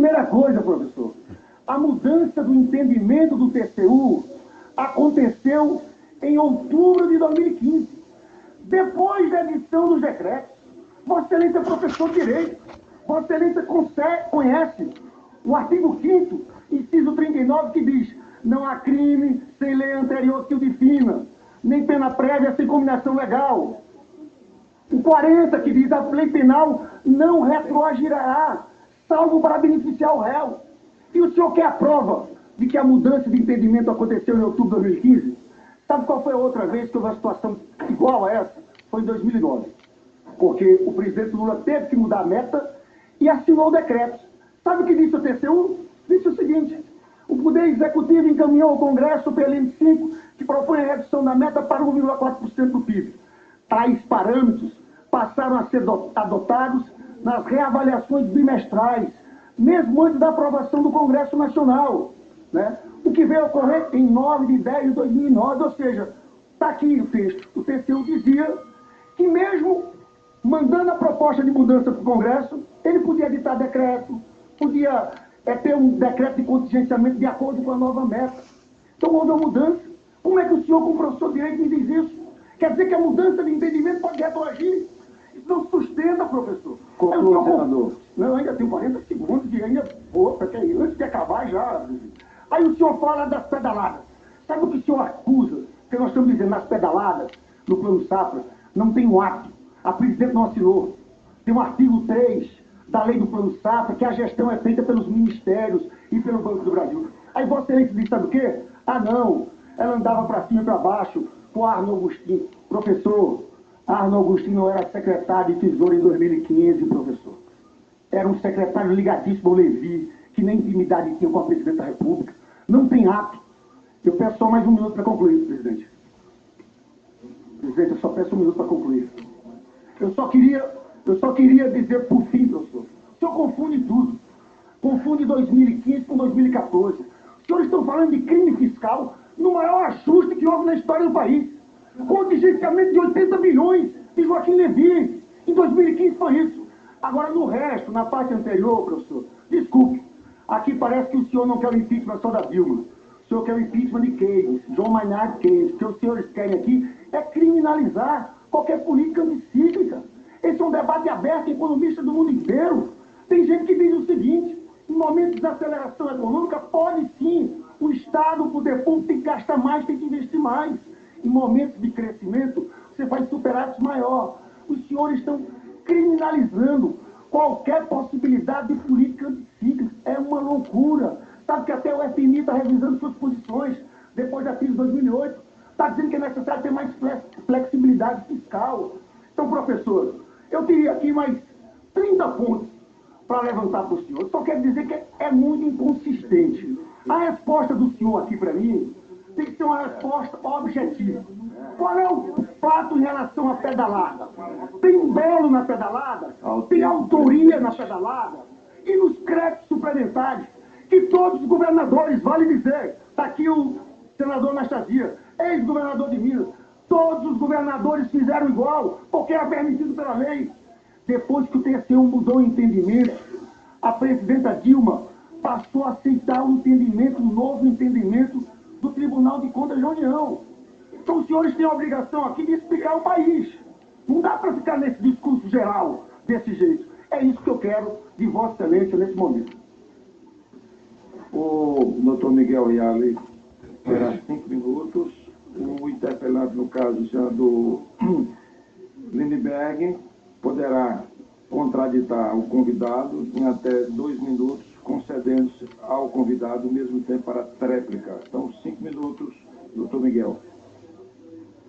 Primeira coisa, professor, a mudança do entendimento do TCU aconteceu em outubro de 2015, depois da edição dos decretos. Vossa Excelência é professor de Direito. Vossa Excelência conhece o artigo 5º, inciso 39, que diz: não há crime sem lei anterior que o defina, nem pena prévia sem combinação legal. O 40, que diz: a lei penal não retroagirá, salvo para beneficiar o réu. E o senhor quer a prova de que a mudança de entendimento aconteceu em outubro de 2015? Sabe qual foi a outra vez que houve uma situação igual a essa? Foi em 2009. Porque o presidente Lula teve que mudar a meta e assinou o decreto. Sabe o que disse o TCU? Disse o seguinte: o Poder Executivo encaminhou ao Congresso o PLN 5, que propõe a redução da meta para 1,4% do PIB. Tais parâmetros passaram a ser adotados nas reavaliações bimestrais, mesmo antes da aprovação do Congresso Nacional, né? O que veio a ocorrer em 9 de 10 de 2009, ou seja, está aqui o texto. O TCU dizia que mesmo mandando a proposta de mudança para o Congresso, ele podia editar decreto, podia ter um decreto de contingenciamento de acordo com a nova meta. Então houve uma mudança. Como é que o senhor, como professor de Direito, me diz isso? Quer dizer que a mudança de entendimento pode retroagir? Isso não sustenta, professor. Conclua, senador. Não, ainda tenho 40 segundos e ainda vou, porque antes de acabar já. Aí o senhor fala das pedaladas. Sabe o que o senhor acusa? Que nós estamos dizendo, nas pedaladas, no Plano Safra, não tem um ato. A presidente não assinou. Tem um artigo 3 da lei do Plano Safra, que a gestão é feita pelos ministérios e pelo Banco do Brasil. Aí Vossa Excelência diz, sabe o quê? Ah, não. Ela andava para cima e para baixo com o Arno Agostinho. Professor, Arno Agostinho não era secretário de Tesouro em 2015, professor. Era um secretário ligadíssimo ao Levi, que nem intimidade tinha com a presidente da República. Não tem ato. Eu peço só mais um minuto para concluir, presidente. Presidente, eu só peço um minuto para concluir. Eu só queria dizer por fim, professor. O senhor confunde tudo. Confunde 2015 com 2014. Os senhores estão falando de crime fiscal no maior ajuste que houve na história do país. Contingenciamento de 80 bilhões de Joaquim Levy. Em 2015 foi isso. Agora, no resto, na parte anterior, professor, desculpe. Aqui parece que o senhor não quer o impeachment só da Dilma. O senhor quer o impeachment de Keynes, João Maynard Keynes. O que os senhores querem aqui é criminalizar qualquer política anticíclica. Esse é um debate aberto, economista do mundo inteiro. Tem gente que diz o seguinte: em momentos de desaceleração econômica, pode sim o Estado, o poder público, tem que gastar mais, tem que investir mais. Em momentos de crescimento, você faz superatos maior. Os senhores estão criminalizando qualquer possibilidade de política anticíclica. É uma loucura. Sabe que até o FMI está revisando suas posições depois da crise de 2008. Está dizendo que é necessário ter mais flexibilidade fiscal. Então, professor, eu teria aqui mais 30 pontos para levantar para o senhor. Só quero dizer que é muito inconsistente. A resposta do senhor aqui para mim tem que ser uma resposta objetiva. Qual é o fato em relação à pedalada? Tem dolo na pedalada? Tem autoria na pedalada? E nos créditos suplementares, que todos os governadores, vale dizer, está aqui o senador Anastasia, ex-governador de Minas, todos os governadores fizeram igual, porque era permitido pela lei. Depois que o TCU mudou o entendimento, a presidenta Dilma passou a aceitar o entendimento, um novo entendimento do Tribunal de Contas da União. Então os senhores têm a obrigação aqui de explicar o país. Não dá para ficar nesse discurso geral, desse jeito. É isso que eu quero de Vossa Excelência nesse momento. O doutor Miguel Reale terá 5 minutos. O interpelado, no caso, o senador Lindbergh, poderá contraditar o convidado em até 2 minutos, concedendo-se ao convidado o mesmo tempo para tréplica. Então, 5 minutos, doutor Miguel.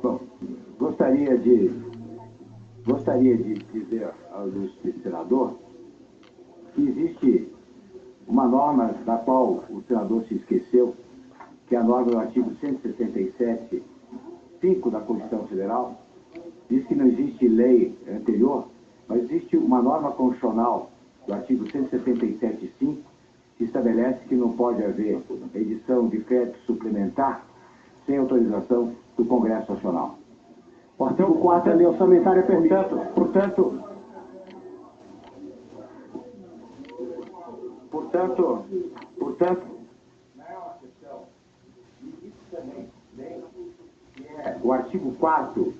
Bom, gostaria de dizer ao ilustre senador que existe uma norma da qual o senador se esqueceu, que é a norma do artigo 167, 5 da Constituição Federal, diz que não existe lei anterior, mas existe uma norma constitucional do artigo 167, 5, que estabelece que não pode haver edição de crédito suplementar sem autorização do Congresso Nacional. O artigo 4 da lei orçamentária permite. Portanto, o artigo 4º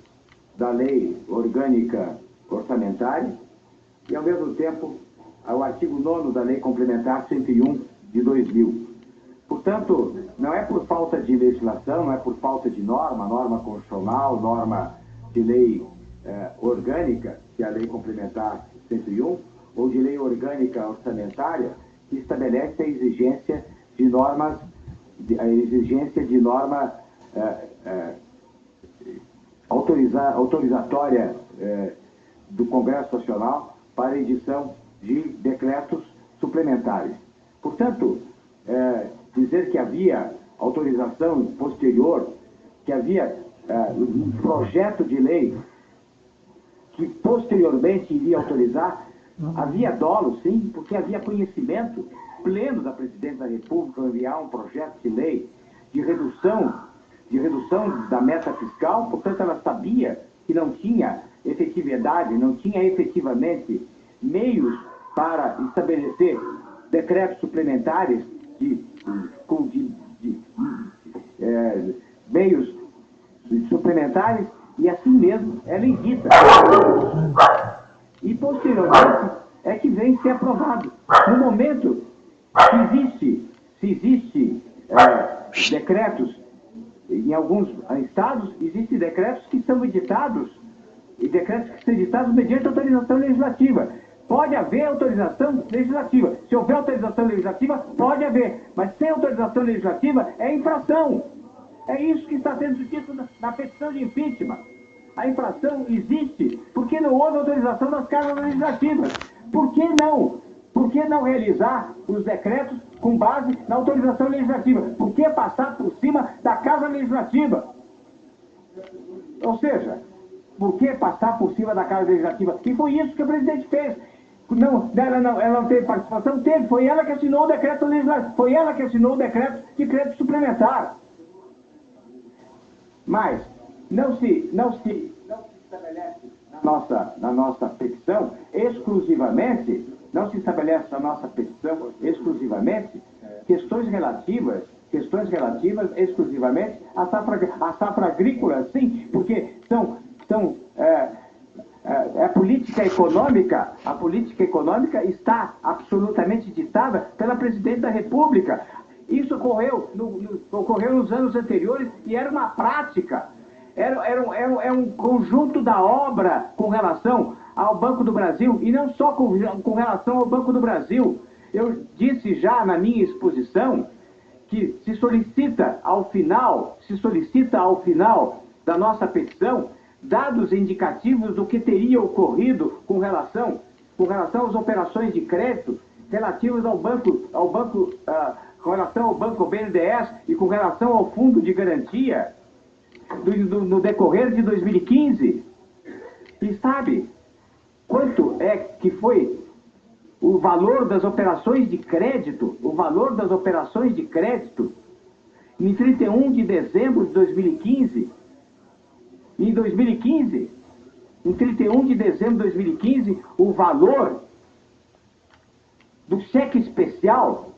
da Lei Orgânica Orçamentária e, ao mesmo tempo, o artigo 9º da Lei Complementar 101 de 2000. Portanto, não é por falta de legislação, não é por falta de norma constitucional, norma de lei orgânica, que é a Lei Complementar 101, ou de lei orgânica orçamentária, que estabelece a exigência de norma autorizatória do Congresso Nacional para a edição de decretos suplementares. Portanto, dizer que havia autorização posterior, que havia um projeto de lei que posteriormente iria autorizar, havia dolo, sim, porque havia conhecimento pleno da Presidente da República ao enviar um projeto de lei de redução da meta fiscal. Portanto, ela sabia que não tinha efetividade, não tinha efetivamente meios para estabelecer decretos suplementares meios suplementares, e assim mesmo ela edita. E posteriormente é que vem ser aprovado. No momento se existe decretos, em alguns estados, existem decretos que são editados, e decretos que são editados mediante autorização legislativa. Pode haver autorização legislativa. Se houver autorização legislativa, pode haver. Mas sem autorização legislativa, é infração. É isso que está sendo dito na petição de impeachment. A infração existe porque não houve autorização das casas legislativas. Por que não? Por que não realizar os decretos com base na autorização legislativa? Por que passar por cima da Casa Legislativa? Ou seja, por que passar por cima da Casa Legislativa? E foi isso que o presidente fez. Ela não teve participação? Teve. Foi ela que assinou o decreto legislativo. Foi ela que assinou o decreto de crédito suplementar. Mas não se estabelece na nossa petição exclusivamente, questões relativas exclusivamente à safra agrícola, sim, porque a política econômica está absolutamente ditada pela Presidente da República. Isso ocorreu nos anos anteriores e era uma prática. Era um conjunto da obra com relação ao Banco do Brasil, e não só com relação ao Banco do Brasil. Eu disse já na minha exposição que se solicita ao final da nossa petição dados indicativos do que teria ocorrido com relação às operações de crédito relativas com relação ao Banco BNDES e com relação ao Fundo de Garantia no decorrer de 2015. E sabe quanto é que foi o valor das operações de crédito? O valor das operações de crédito em 31 de dezembro de 2015. Em 2015, em 31 de dezembro de 2015, o valor do cheque especial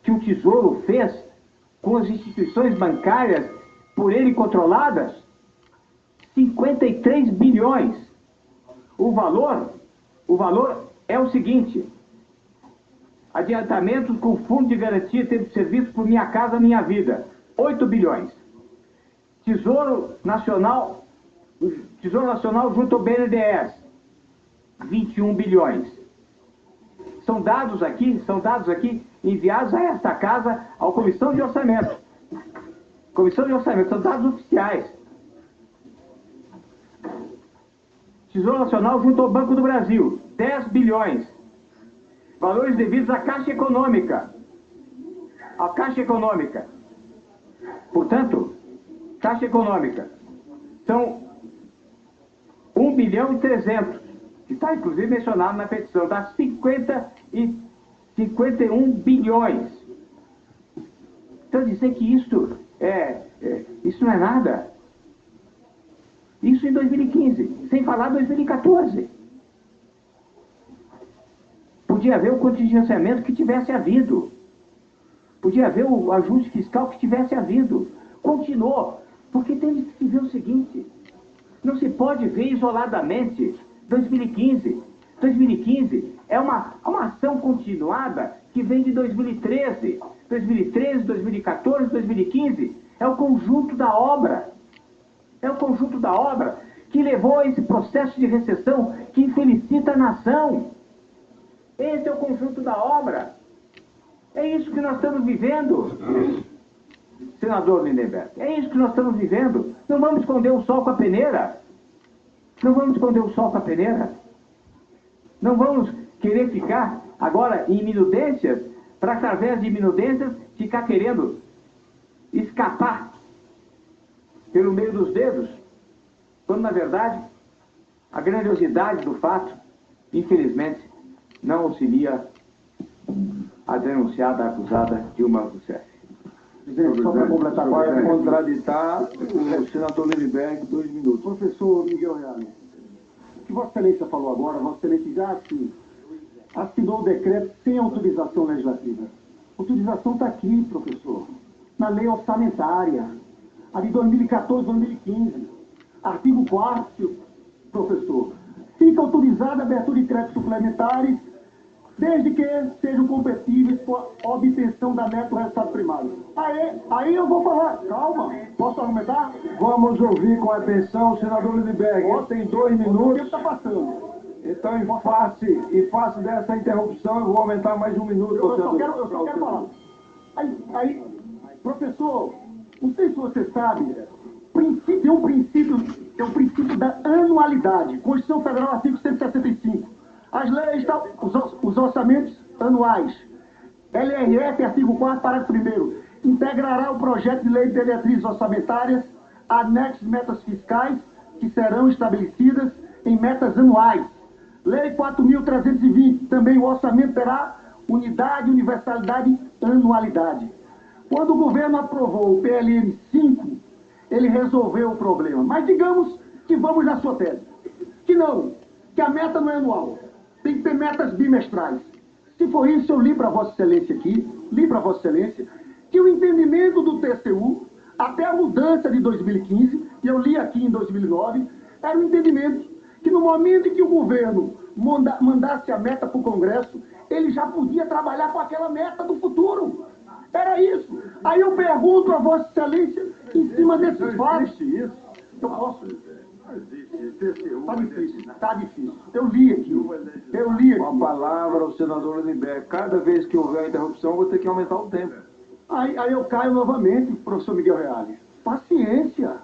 que o Tesouro fez com as instituições bancárias por ele controladas, 53 bilhões. O valor é o seguinte: adiantamentos com fundo de garantia tendo serviço por Minha Casa Minha Vida, 8 bilhões. Tesouro Nacional junto ao BNDES, 21 bilhões. São dados aqui enviados a esta casa, à Comissão de Orçamento. São dados oficiais. Tesouro Nacional junto ao Banco do Brasil, 10 bilhões. Valores devidos à Caixa Econômica. Portanto, Caixa Econômica são 1 bilhão e 300, que está inclusive mencionado na petição, dá 51 bilhões. Então dizer que isso não é nada. Isso em 2015, sem falar 2014. Podia haver o contingenciamento que tivesse havido. Podia haver o ajuste fiscal que tivesse havido. Continuou, porque tem que se ver o seguinte, não se pode ver isoladamente 2015. 2015 é uma ação continuada que vem de 2013. 2013, 2014, 2015 é o conjunto da obra. É o conjunto da obra que levou a esse processo de recessão que infelicita a nação. Esse é o conjunto da obra. É isso que nós estamos vivendo, senador Lindenberg. É isso que nós estamos vivendo. Não vamos esconder o sol com a peneira. Não vamos esconder o sol com a peneira. Não vamos querer ficar agora em minudências, para através de minudências ficar querendo escapar pelo meio dos dedos, quando na verdade a grandiosidade do fato, infelizmente, não auxilia a denunciada, a acusada Dilma Rousseff. Presidente, só para completar, para contraditar o senador Lindenberg, 2 minutos. Professor Miguel Reale, o que Vossa Excelência falou agora, Vossa Excelência já assinou o decreto sem autorização legislativa. A autorização está aqui, professor, na lei orçamentária, a de 2014, 2015, artigo 4º, professor. Fica autorizada a abertura de créditos suplementares, desde que sejam compatíveis com a obtenção da meta do resultado primário. Aí eu vou falar. Calma, posso argumentar? Vamos ouvir com atenção o senador Lindenberg. Ele tem 2 O tempo minutos. está passando. Então, em face dessa interrupção, eu vou aumentar mais 1 minuto. Eu só quero falar. Aí, professor, não sei se você sabe, tem um princípio da anualidade. Constituição Federal, artigo 165. As leis, os orçamentos anuais. LRF, artigo 4º, parágrafo 1º. Integrará o projeto de lei de diretrizes orçamentárias, anexos metas fiscais, que serão estabelecidas em metas anuais. Lei 4.320, também o orçamento terá unidade, universalidade, anualidade. Quando o governo aprovou o PLN 5, ele resolveu o problema. Mas digamos que vamos na sua tese. Que não, que a meta não é anual. Tem que ter metas bimestrais. Se for isso, eu li para Vossa Excelência aqui, que o entendimento do TCU, até a mudança de 2015, e eu li aqui em 2009, era o entendimento que no momento em que o governo mandasse a meta para o Congresso, ele já podia trabalhar com aquela meta do futuro. Era isso. Aí eu pergunto a Vossa Excelência, em cima desses fatos, eu posso... Tá difícil. Eu li aqui. Com a palavra ao senador Lindenberg. Cada vez que houver interrupção, eu vou ter que aumentar o tempo. Aí eu caio novamente, professor Miguel Reale. Paciência.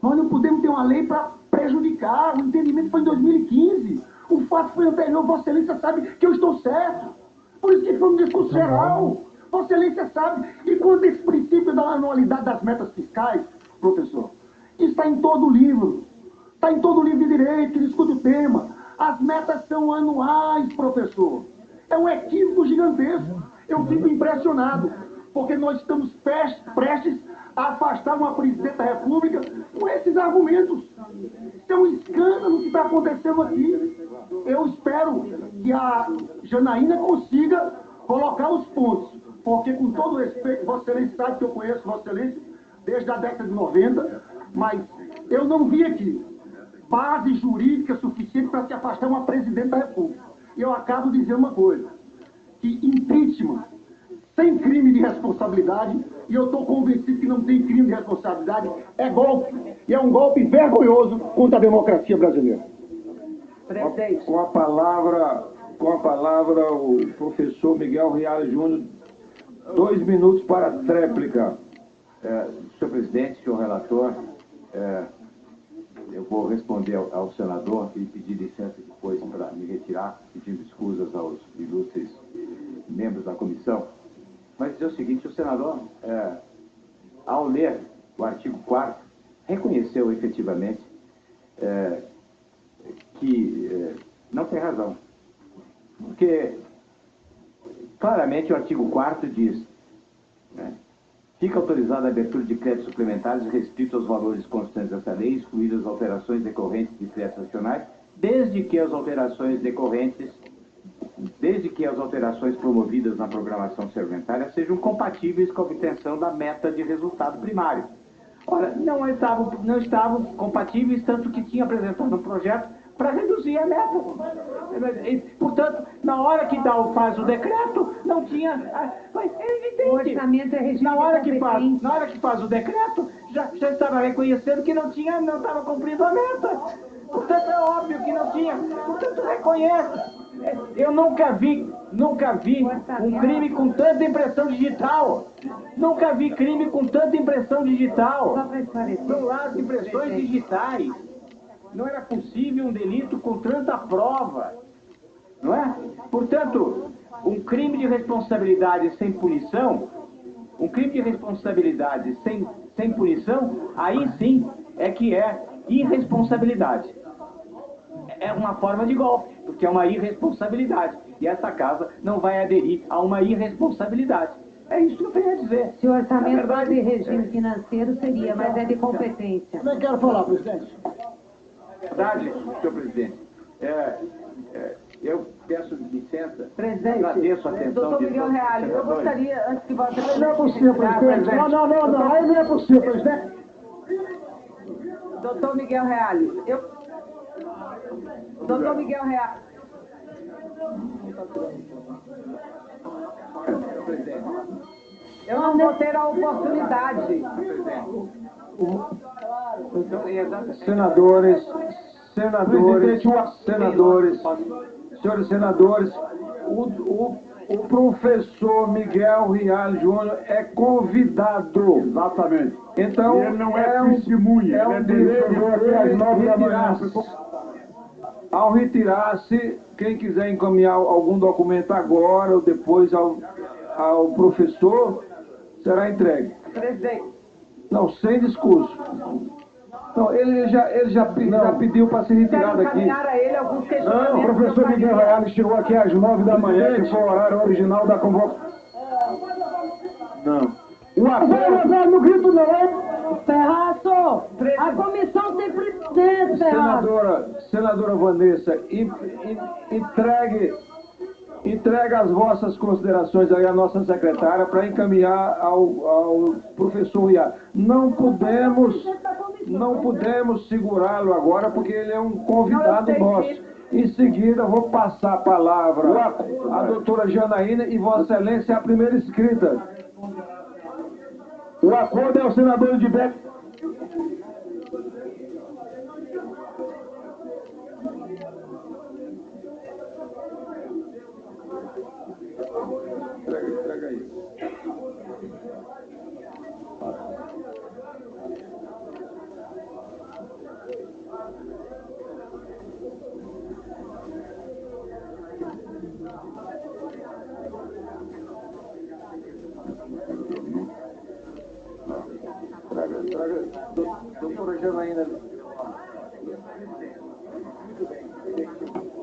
Nós não podemos ter uma lei para prejudicar. O entendimento foi em 2015. O fato foi anterior. Vossa Excelência sabe que eu estou certo. Por isso que foi um discurso geral. Vossa Excelência sabe. E quanto a esse princípio da anualidade das metas fiscais, professor, isso está em todo o livro. Está em todo o livro de direito que discute o tema. As metas são anuais, professor. É um equívoco gigantesco. Eu fico impressionado, porque nós estamos prestes a afastar uma presidente da República com esses argumentos. Isso é um escândalo que está acontecendo aqui. Eu espero que a Janaína consiga colocar os pontos, porque com todo respeito, Vossa Excelência sabe que eu conheço Vossa Excelência desde a década de 90, mas eu não vi aqui base jurídica suficiente para se afastar uma presidente da República. E eu acabo de dizer uma coisa, que impeachment sem crime de responsabilidade, e eu estou convencido que não tem crime de responsabilidade, é golpe, e é um golpe vergonhoso contra a democracia brasileira. Com a palavra, o professor Miguel Reale Júnior, 2 minutos para a tréplica. Senhor presidente, senhor relator, eu vou responder ao senador e pedir licença depois para me retirar, pedindo escusas aos ilustres membros da comissão. Mas dizer o seguinte, o senador, ao ler o artigo 4º, reconheceu efetivamente que não tem razão. Porque, claramente, o artigo 4º diz, né, fica autorizada a abertura de créditos suplementares restrito aos valores constantes dessa lei, excluídas alterações decorrentes de créditos nacionais, desde que as alterações decorrentes desde que as alterações promovidas na programação orçamentária sejam compatíveis com a obtenção da meta de resultado primário. Ora, não estavam compatíveis, tanto que tinha apresentado um projeto para reduzir a meta. Portanto, na hora que faz o decreto, não tinha... É evidente. O orçamento é regime na hora que faz o decreto, já estava reconhecendo que não estava cumprindo a meta. Portanto, é óbvio que não tinha. Portanto, reconhece. Eu nunca vi um crime com tanta impressão digital. Nunca vi crime com tanta impressão digital. Só para esclarecer. São lá as impressões digitais. Não era possível um delito com tanta prova. Não é? Portanto, um crime de responsabilidade sem punição, aí sim é que é irresponsabilidade. É uma forma de golpe, porque é uma irresponsabilidade. E essa casa não vai aderir a uma irresponsabilidade. É isso que eu tenho a dizer. Se o orçamento fosse de regime financeiro, seria, mas é de competência. Também quero falar, presidente. Verdade, senhor presidente. Eu peço licença. Presidente, agradeço a atenção doutor de Miguel todos os Reale, eu senadores. gostaria, antes que você... Não é possível, presidente. Não, aí não é possível, presidente. Doutor Miguel Reale, Doutor Miguel Reale. Eu não vou ter a oportunidade. Senhores senadores, o professor Miguel Reale Júnior é convidado. Exatamente. Então, ele não é testemunha. É um direito até às 9 da manhã. Ao retirar-se, quem quiser encaminhar algum documento agora ou depois ao professor, será entregue. Presidente. Não, sem discurso. Não, ele já pediu para ser retirado aqui. Encaminhar a ele alguns questionamentos. Não, o professor Miguel Reale chegou aqui às 9 da manhã, que foi o horário original da convocação. Não. O acordo no grito não é... Ferraço, a comissão tem presidente, Ferraço. Senadora Vanessa, entregue as vossas considerações aí à nossa secretária para encaminhar ao professor Iá. Não podemos segurá-lo agora porque ele é um convidado nosso. Em seguida, vou passar a palavra à doutora Janaína e Vossa Excelência é a primeira escrita. O acordo é o senador de Beto. Entrega aí. Traga, doutora Janaína. Muito bem.